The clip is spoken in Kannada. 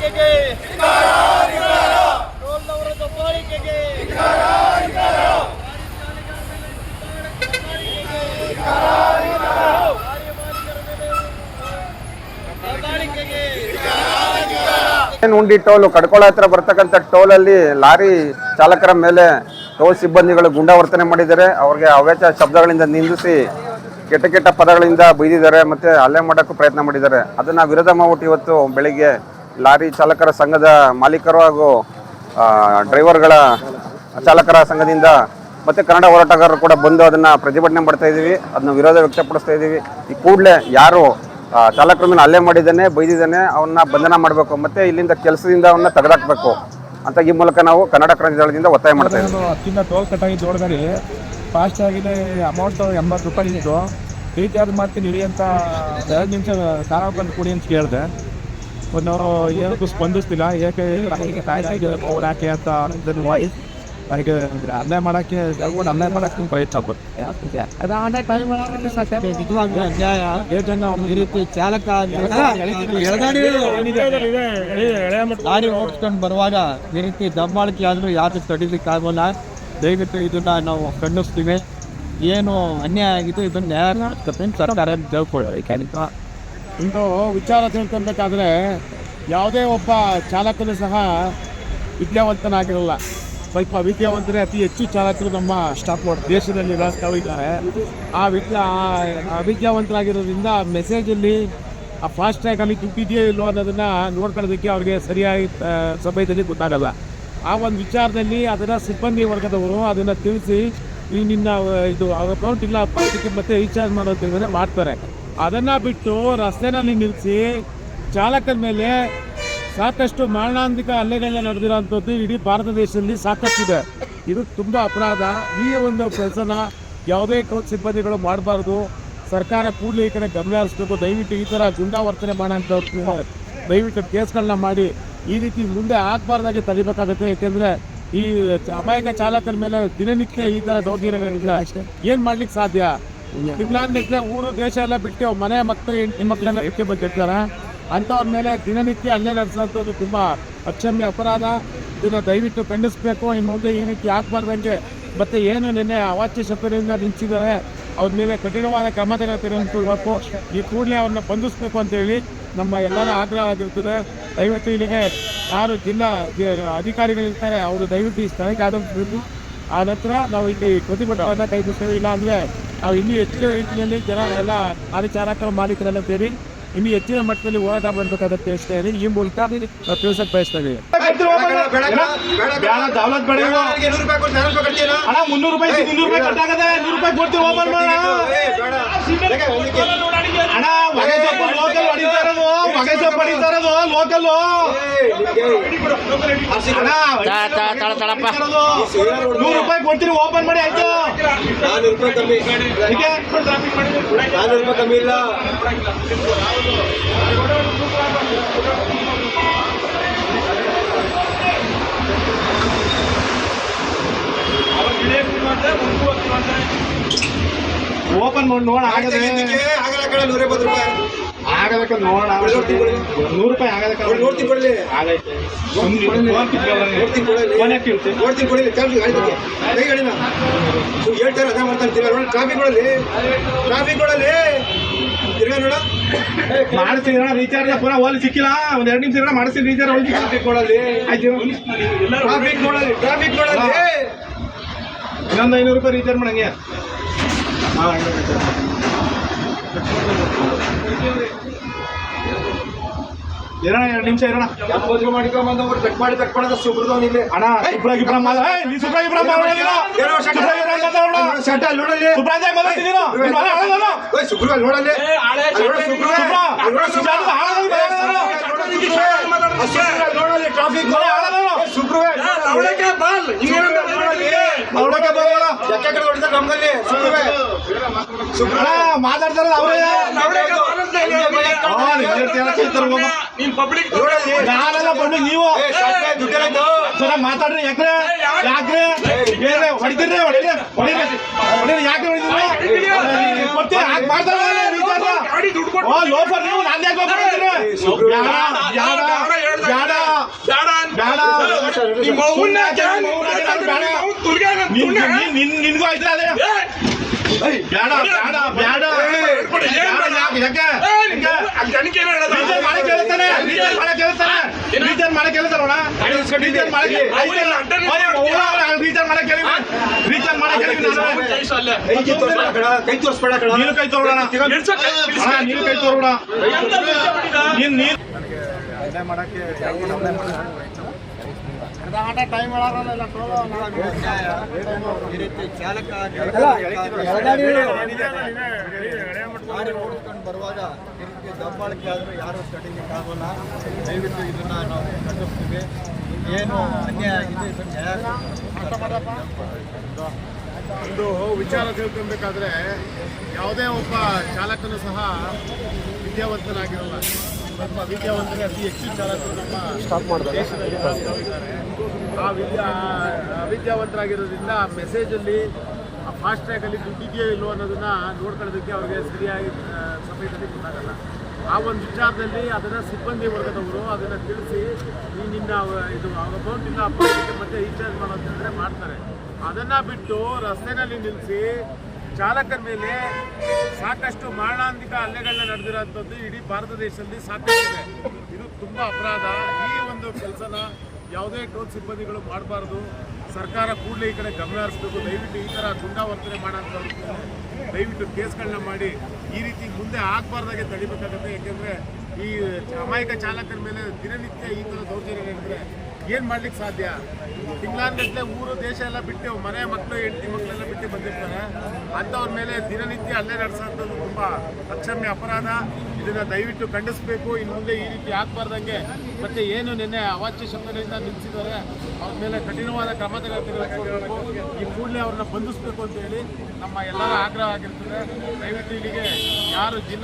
ದಬ್ಬಾಳಿಕೆಗೆ ಟೋಲ್ನವರ ದಬ್ಬಾಳಿಕೆಗೆ ಉಂಡಿ ಟೋಲ್ ಕಡ್ಕೊಳ ಹತ್ರ ಬರ್ತಕ್ಕಂಥ ಟೋಲ್ ಅಲ್ಲಿ ಲಾರಿ ಚಾಲಕರ ಮೇಲೆ ಟೋಲ್ ಸಿಬ್ಬಂದಿಗಳು ಗುಂಡಾವರ್ತನೆ ಮಾಡಿದ್ದಾರೆ. ಅವ್ರಿಗೆ ಅವ್ಯಾಚ ಶಬ್ದಗಳಿಂದ ನಿಂದಿಸಿ ಕೆಟ್ಟ ಕೆಟ್ಟ ಪದಗಳಿಂದ ಬೈದಿದ್ದಾರೆ ಮತ್ತೆ ಹಲ್ಲೆ ಮಾಡೋಕ್ಕೂ ಪ್ರಯತ್ನ ಮಾಡಿದ್ದಾರೆ. ಅದನ್ನ ವಿರೋಧ ಮಾಡ್ಬಿಟ್ಟು ಇವತ್ತು ಬೆಳಿಗ್ಗೆ ಲಾರಿ ಚಾಲಕರ ಸಂಘದ ಮಾಲೀಕರು ಹಾಗೂ ಡ್ರೈವರ್ಗಳ ಚಾಲಕರ ಸಂಘದಿಂದ ಮತ್ತೆ ಕನ್ನಡ ಹೋರಾಟಗಾರರು ಕೂಡ ಬಂದು ಅದನ್ನ ಪ್ರತಿಭಟನೆ ಮಾಡ್ತಾ ಇದೀವಿ. ಅದನ್ನ ವಿರೋಧ ವ್ಯಕ್ತಪಡಿಸ್ತಾ ಇದೀವಿ. ಈ ಕೂಡಲೇ ಯಾರು ಚಾಲಕರ ಮೇಲೆ ಹಲ್ಲೆ ಮಾಡಿದ್ದಾನೆ ಬೈದಿದ್ದಾನೆ ಅವನ್ನ ಬಂಧನ ಮಾಡಬೇಕು ಮತ್ತೆ ಇಲ್ಲಿಂದ ಕೆಲಸದಿಂದ ಅವನ್ನ ತೆಗೆದಾಕಬೇಕು ಅಂತ ಈ ಮೂಲಕ ನಾವು ಕನ್ನಡ ಕ್ರಾಂತಿ ದಳದಿಂದ ಒತ್ತಾಯ ಮಾಡ್ತಾ ಇದ್ದೀವಿ. ಅಕ್ಕಿಂದ ಟೋಲ್ ಕಟ್ಟಾಗಿ ಜೋಡಗಡಿ ಫಾಸ್ಟ್ ಆಗಿದೆ ಅಮೌಂಟ್ 80 ರೂಪಾಯಿ ಇತ್ತು. ರೀಚಾರ್ಜ್ ಮಾಡ್ತೀನಿ ಇಡಿ ಅಂತ 2 ನಿಮಿಷ ಖಾರ ಬಂದು ಕೊಡಿ ಅಂತ ಕೇಳಿದೆ. ಒಂದವರು ಏನಕ್ಕೂ ಸ್ಪಂದಿಸ್ತಿಲ್ಲ. ಯಾಕೆ ಯಾಕೆ ಅಂತ ವಾಯ್ಸ್ ಅದಕ್ಕೆ ಅನ್ಯಾಯ ಮಾಡೋಕ್ಕೆ ಅನ್ಯಾಯ ಮಾಡೋಕ್ಕೆ ಪ್ರಯತ್ನ ಈ ರೀತಿ ಚಾಲಕ ಲಾರಿ ಓಡಿಸ್ಕೊಂಡು ಬರುವಾಗ ಈ ರೀತಿ ದಬ್ಬಾಳಿಕೆ ಆದರೂ ಯಾರು ತಡೀಲಿಕ್ಕೆ ಆಗೋಲ್ಲ. ದಯವಿಟ್ಟು ಇದನ್ನ ನಾವು ಖಂಡಿಸ್ತೀವಿ. ಏನು ಅನ್ಯಾಯ ಆಗಿದ್ದು ಇದನ್ನು ನ್ಯಾಯ ಸರ್ಕಾರ ತಿಳ್ಕೊಳ್ಳಿ. ಇಂದು ವಿಚಾರ ತಿಳ್ಕೊಬೇಕಾದ್ರೆ ಯಾವುದೇ ಒಬ್ಬ ಚಾಲಕನು ಸಹ ವಿದ್ಯಾವಂತನಾಗಿರಲ್ಲ. ಸ್ವಲ್ಪ ವಿದ್ಯಾವಂತರೇ ಅತಿ ಹೆಚ್ಚು ಚಾಲಕರು ನಮ್ಮ ದೇಶದಲ್ಲಿ ರಾಷ್ಟ್ರವಿದ್ದಾರೆ. ಅವಿದ್ಯಾವಂತರಾಗಿರೋದ್ರಿಂದ ಮೆಸೇಜಲ್ಲಿ ಆ ಫಾಸ್ಟ್ಯಾಗಲ್ಲಿ ದುಡ್ಡಿದೆಯೋ ಇಲ್ಲೋ ಅನ್ನೋದನ್ನು ನೋಡ್ಕೊಳ್ಳೋದಕ್ಕೆ ಅವ್ರಿಗೆ ಸರಿಯಾಗಿ ಸಮಯದಲ್ಲಿ ಗೊತ್ತಾಗಲ್ಲ. ಆ ಒಂದು ವಿಚಾರದಲ್ಲಿ ಅದರ ಸಿಬ್ಬಂದಿ ವರ್ಗದವರು ಅದನ್ನು ತಿಳಿಸಿ ಈ ನಿನ್ನ ಇದು ಅಕೌಂಟ್ ಇಲ್ಲ ಅದಕ್ಕೆ ಮತ್ತೆ ರೀಚಾರ್ಜ್ ಮಾಡೋದ್ರಿಂದ ಮಾಡ್ತಾರೆ. ಅದನ್ನು ಬಿಟ್ಟು ರಸ್ತೆನಲ್ಲಿ ನಿಲ್ಲಿಸಿ ಚಾಲಕರ ಮೇಲೆ ಸಾಕಷ್ಟು ಮಾರಣಾಂತಿಕ ಹಲ್ಲೆಗಳನ್ನ ನಡೆದಿರೋಂಥದ್ದು ಇಡೀ ಭಾರತ ದೇಶದಲ್ಲಿ ಸಾಕಷ್ಟಿದೆ. ಇದು ತುಂಬ ಅಪರಾಧ. ಈ ಒಂದು ಕೆಲಸನ ಯಾವುದೇ ಸಿಬ್ಬಂದಿಗಳು ಮಾಡಬಾರ್ದು. ಸರ್ಕಾರ ಕೂಡಲೇ ಈ ಕಡೆ ಗಮನ ಹರಿಸಬೇಕು. ದಯವಿಟ್ಟು ಈ ಥರ ಗುಂಡಾವರ್ತನೆ ಮಾಡೋಂಥವ್ರು ದಯವಿಟ್ಟು ಕೇಸ್ಗಳನ್ನ ಮಾಡಿ ಈ ರೀತಿ ಮುಂದೆ ಆಗಬಾರ್ದಾಗಿ ತಡಿಬೇಕಾಗುತ್ತೆ. ಏಕೆಂದರೆ ಈ ಅಮಾಯಕ ಚಾಲಕರ ಮೇಲೆ ದಿನನಿತ್ಯ ಈ ಥರ ದೌರ್ಜನ್ಯಗಳಿಲ್ಲ. ಏನು ಮಾಡ್ಲಿಕ್ಕೆ ಸಾಧ್ಯ? ಇಲ್ಲ ಊರು ದೇಶ ಎಲ್ಲ ಬಿಟ್ಟು ಮನೆ ಮಕ್ಕಳು ಹೆಣ್ಮಕ್ಳೆಲ್ಲ ಎಕ್ಕೆ ಬಂದಿರ್ತಾರೆ. ಅಂಥವ್ರ ಮೇಲೆ ದಿನನಿತ್ಯ ಹಲ್ಲೆ ನಡೆಸೋಂಥದ್ದು ತುಂಬ ಅಕ್ಷಮ್ಯ ಅಪರಾಧ. ಇದನ್ನು ದಯವಿಟ್ಟು ಖಂಡಿಸಬೇಕು. ಇನ್ನು ಮುಂದೆ ಈ ರೀತಿ ಆಗಬಾರ್ದಂಗೆ ಮತ್ತು ಏನು ನಿನ್ನೆ ಅವಾಚ್ಯ ಶಬ್ದದಿಂದ ನಿಲ್ಲಿಸಿದ್ದಾರೆ ಅವ್ರ ಮೇಲೆ ಕಠಿಣವಾದ ಕ್ರಮ ತೆಗೆದುಕೊಳ್ಳಬೇಕು. ಈ ಕೂಡಲೇ ಅವ್ರನ್ನ ಬಂಧಿಸಬೇಕು ಅಂತೇಳಿ ನಮ್ಮ ಎಲ್ಲರ ಆಗ್ರಹ ಆಗಿರ್ತದೆ. ದಯವಿಟ್ಟು ಇಲ್ಲಿಗೆ ಯಾರು ಜಿಲ್ಲಾ ಅಧಿಕಾರಿಗಳಿರ್ತಾರೆ ಅವರು ದಯವಿಟ್ಟು ಈ ಸ್ಥಳಕ್ಕೆ ಆಗಬೇಕು. ಆ ನಂತರ ನಾವು ಇಲ್ಲಿ ಪ್ರತಿಭಟನೆ ಕೈಗೊಳ್ತೇವೆ. ಇಲ್ಲ ಅಂದರೆ ನಾವು ಇನ್ನೂ ಹೆಚ್ಚಿನ ರೀತಿಯಲ್ಲಿ ಜನ ಎಲ್ಲ ಲಾರಿ ಚಾಲಕರ ಮಾಲೀಕರೆಲ್ಲ ಸೇರಿ ಇನ್ನೂ ಹೆಚ್ಚಿನ ಮಟ್ಟದಲ್ಲಿ ಹೋರಾಟ ಮಾಡಬೇಕಾಗುತ್ತೆ ಅಷ್ಟೇ. ಈ ಮೂಲಕ ತಿಳಿಸಕ್ಕೆ ಬಯಸ್ತೇವೆ. ₹100 ಕೊಡ್ತೀರಿ ಓಪನ್ ಮಾಡಿ ಆಯ್ತು. ₹400 ಕಮ್ಮಿ ಇಲ್ಲ. ಓಪನ್ ಮಾಡಿ ನೋಡ ಆಗದೆ ₹150 ಆಗದಕ್ಕೆ ನೋಡ ₹100 ಆಗದಕ್ಕೆ ನೋಡ್ತೀನಿ ಕೊಡಲಿ. ಆಗೈತೆ ಹೇಳ್ತಾರೆ ಅದೇ ಮಾಡ್ತಾನೆ. ಟ್ರಾಫಿಕ್ಗಳಲ್ಲಿ ತಿರ್ಗಾ ನೋಡ ಮಾಡಿಸ್ತೀವಿ. ರೀಚಾರ್ಜ್ ಪುನಃ ಹೋಲಿ ಸಿಕ್ಕಿಲ್ಲ. ಒಂದು 2 ನಿಮಿಷ ಮಾಡಿಸ್ತೀನಿ. ರೀಚಾರ್ಜ್ ಹೋಲಿ ಟ್ರಾಫಿಕ್ಗಳಲ್ಲಿ ಆಯ್ತು. ಟ್ರಾಫಿಕ್ಗಳಲ್ಲಿ ಇನ್ನೊಂದು ₹500 ರೀಚಾರ್ಜ್ ಮಾಡಂಗೆ. ಇರೋಣ 2 ನಿಮಿಷ ಇರೋಣ. ಮಾಡ್ಕೊಂಬಂದವ್ರು ಕಟ್ ಮಾಡಿ ಕಟ್ಕೊಳೋದು ಸುಬ್ರದವನಿಲ್ಲ ಅಣ್ಣ. ಸುಬ್ರಾಗಿಬ್ರ ನೋಡಲಿ ಟ್ರಾಫಿಕ್ ಮಾತಾಡ್ತಾರ ಅವರೇ. ನಾನೆಲ್ಲ ಬಂದು ನೀವು ಮಾತಾಡ್ರಿ. ಯಾಕ್ರೆ ಯಾಕ್ರೆ ಹೊಡಿತೀರಿ? ಹೊಡೀರಿ ಯಾಕೆ ಹೊಡಿತೀರಿ? ಕೊಡ್ತೀರಿ? ಯಾಕೆ ಮಾಡ್ತಾರ ಮಾಡಿ ದುಡ್ಡು ಕೊಟ್ಟು ಓ ಲೋಫರ್ ನೀವು ನಾನು ಯಾಕೆ ಲೋಫರ್ ಅಂತೀನಿ? ನಿಮ್ಮ ಅವ್ವನ್ನ ನಿನ್ಗೂ ಆಯ್ತು ಅದೇ ಬೇಡ ಬೇಡ ಬೇಡ ಯಾಕೆ ಜನಕ್ಕೆ ಟೀಚರ್ ಮಾಡಕ್ಕೆ ಹೇಳ್ತಾನೆ ಟೀಚರ್ ಮಾಡಕ್ಕೆ ಹೇಳ್ತಾನೆ ಟೀಚರ್ ಮಾಡಕ್ಕೆ ಹೇಳ್ತಾರೋಣ ಟೀಚರ್ ಮಾಡಕ್ಕೆ ಟೀಚರ್ ಮಾಡಕ್ಕೆ ಹೇಳಿ ಟೀಚರ್ ಮಾಡಕ್ಕೆ ಹೇಳಿ ಕೈ ತೋರಿಸ್ಬೇಡ ಕಣ ನೀನು ಕೈ ತೋರೋಣ ನೀನು ಕೈ ತೋರೋಣ ನೀನು ಗಾಡಿ ಓಡಿಸ್ಕೊಂಡು ಬರುವಾಗ ಈ ರೀತಿ ದಬ್ಬಾಳಿಕೆ ಆದರೂ ಯಾರು ತಡೀಲಿಕ್ಕೆ ಆಗೋಲ್ಲ. ದಯವಿಟ್ಟು ಇದನ್ನು ನಾವು ಖಂಡಿಸ್ತೀವಿ. ಏನು ಅನ್ಯಾಯ ಆಗಿದೆ ಇದನ್ನು ನ್ಯಾಯ ಒಂದು ವಿಚಾರ ತಿಳ್ಕೊಬೇಕಾದ್ರೆ ಯಾವುದೇ ಒಬ್ಬ ಚಾಲಕನು ಸಹ ವಿದ್ಯಾವಂತನಾಗಿರಲ್ಲ. ಸ್ವಲ್ಪ ವಿದ್ಯಾವಂತರೇ ಅತಿ ಹೆಚ್ಚು ಚಾಲಕರು ನಮ್ಮ ದೇಶದಲ್ಲಿ ಇದ್ದಾರೆ. ಅವಿದ್ಯಾವಂತರಾಗಿರೋದ್ರಿಂದ ಮೆಸೇಜಲ್ಲಿ ಫಾಸ್ಟ್ ಟ್ರ್ಯಾಕಲ್ಲಿ ದುಡ್ಡಿದೆಯೋ ಇಲ್ಲೋ ಅನ್ನೋದನ್ನ ನೋಡ್ಕೊಳ್ಳೋದಕ್ಕೆ ಅವ್ರಿಗೆ ಸರಿಯಾಗಿ ಸಮಯದಲ್ಲಿ ಗೊತ್ತಾಗಲ್ಲ. ಆ ಒಂದು ವಿಚಾರದಲ್ಲಿ ಅದನ್ನು ಸಿಬ್ಬಂದಿ ವರ್ಗದವರು ಅದನ್ನು ತಿಳಿಸಿ ನಿನ್ನ ಇದು ಅಮೌಂಟ್ ಇಲ್ಲ ಅಪ್ಪ ಮತ್ತೆ ರೀಚಾರ್ಜ್ ಮಾಡೋದಂದರೆ ಮಾಡ್ತಾರೆ. ಅದನ್ನು ಬಿಟ್ಟು ರಸ್ತೆಯಲ್ಲಿ ನಿಲ್ಲಿಸಿ ಚಾಲಕರ ಮೇಲೆ ಸಾಕಷ್ಟು ಮಾರಣಾಂತಿಕ ಹಲ್ಲೆಗಳನ್ನ ನಡೆದಿರೋಂಥದ್ದು ಇಡೀ ಭಾರತ ದೇಶದಲ್ಲಿ ಸಾಕಷ್ಟಿದೆ. ಇದು ತುಂಬ ಅಪರಾಧ. ಈ ಒಂದು ಕೆಲಸನ ಯಾವುದೇ ಟೋಲ್ ಸಿಬ್ಬಂದಿಗಳು ಮಾಡಬಾರ್ದು. ಸರ್ಕಾರ ಕೂಡಲೇ ಈ ಕಡೆ ಗಮನ ಹರಿಸಬೇಕು. ದಯವಿಟ್ಟು ಈ ಥರ ಗುಂಡಾವರ್ತನೆ ಮಾಡೋಂಥವ್ರು ದಯವಿಟ್ಟು ಕೇಸ್ಗಳನ್ನ ಮಾಡಿ ಈ ರೀತಿ ಮುಂದೆ ಆಗಬಾರ್ದಾಗೆ ತಡಿಬೇಕಾಗುತ್ತೆ. ಯಾಕೆಂದರೆ ಈ ಅಮಾಯಕ ಚಾಲಕರ ಮೇಲೆ ದಿನನಿತ್ಯ ಈ ಥರ ದೌರ್ಜನ್ಯ ನಡೆದರೆ ಏನು ಮಾಡ್ಲಿಕ್ಕೆ ಸಾಧ್ಯ? ತಿಂಗಳಾನ್ಗಟ್ಟಲೆ ಊರು ದೇಶ ಎಲ್ಲ ಬಿಟ್ಟು ಮನೆ ಮಕ್ಕಳು ಹೆಂಡತಿ ಮಕ್ಕಳೆಲ್ಲ ಬಿಟ್ಟು ಬಂದಿರ್ತಾರೆ. ಅಂಥವ್ರ ಮೇಲೆ ದಿನನಿತ್ಯ ಹಲ್ಲೆ ನಡೆಸೋಂಥದ್ದು ತುಂಬ ಅಕ್ಷಮ್ಯ ಅಪರಾಧ. ಇದನ್ನು ದಯವಿಟ್ಟು ಖಂಡಿಸಬೇಕು. ಇನ್ನು ಮುಂದೆ ಈ ರೀತಿ ಆಗಬಾರ್ದಂಗೆ ಮತ್ತು ಏನು ನಿನ್ನೆ ಅವಾಚ್ಯ ಶಬ್ದಗಳಿಂದ ನಿಲ್ಲಿಸಿದ್ದಾರೆ ಅವ್ರ ಮೇಲೆ ಕಠಿಣವಾದ ಕ್ರಮ ತೆಗೆದುಕೊಳ್ಳಬೇಕು. ಈ ಕೂಡಲೇ ಅವ್ರನ್ನ ಬಂಧಿಸಬೇಕು ಅಂತ ಹೇಳಿ ನಮ್ಮ ಎಲ್ಲರ ಆಗ್ರಹ ಆಗಿರ್ತದೆ. ದಯವಿಟ್ಟು ಇಲ್ಲಿಗೆ ಯಾರು ಜಿಲ್ಲಾ